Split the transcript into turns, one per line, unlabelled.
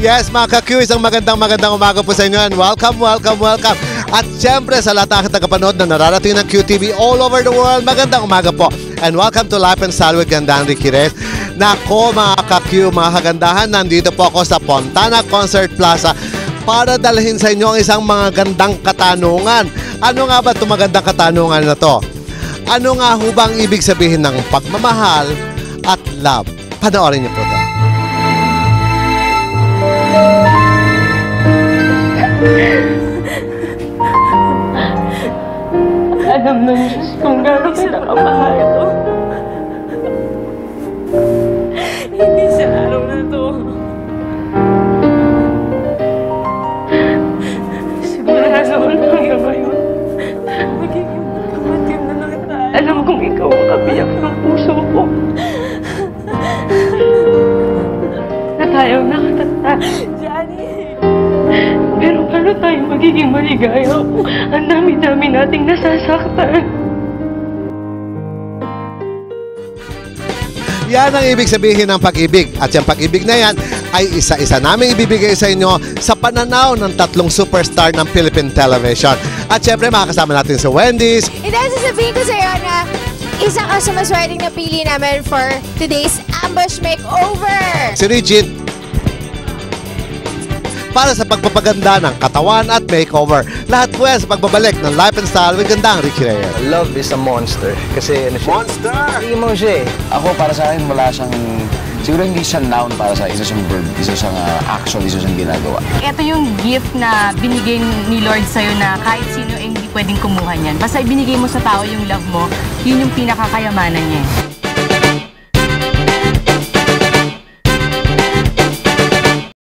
Yes, mga ka-Q, isang magandang umaga po sa inyo and welcome. At syempre sa lahat ng aking tagapanood na nararating ng QTV all over the world, magandang umaga po. And welcome to Life and Style with Gandang Ricky Reyes. Nako mga ka-Q, mga kagandahan, nandito po ako sa Fontana Concert Plaza para dalhin sa inyo ang isang mga gandang katanungan. Ano nga ba itong magandang katanungan na to? Ano nga hubang ibig sabihin ng pagmamahal at love? Panoorin niyo po ito.
Alam ng Diyos kung gano'n kita kamahal ito. Hindi sa araw na to. Sigurado ko na hanggang ngayon. Magiging kapatid na lang tayo. Alam kong ikaw ang kabiyak ng puso ko. Na tayo nakatata. Johnny! Pero paano tayo magiging maligaya kung ang dami-dami nating nasasaktan?
Yan ang ibig sabihin ng pag-ibig. At yung pag-ibig na yan ay isa-isa namin ibibigay sa inyo sa pananaw ng tatlong superstar ng Philippine television. At syempre makakasama natin si Wendy's.
And then sasabihin ko sa iyo na isa ka sa maswerteng napili namin for today's Ambush Makeover.
Si Regine. Para sa pagpapaganda ng katawan at makeover. Lahat po yan sa pagbabalik ng Life and Style with Gandang Ricky Reyes.
Love is a monster. Kasi ano siya?
Monster!
Hindi mo siya eh. Ako para sa akin wala siyang... Siguro hindi siya noun para sa isa siyang verb, isa siyang action, isa siyang ginagawa.
Ito yung gift na binigay ni Lord sa'yo na kahit sino hindi pwedeng kumuha niyan. Basta ibinigay mo sa tao yung love mo, yun yung pinakakayamanan niya.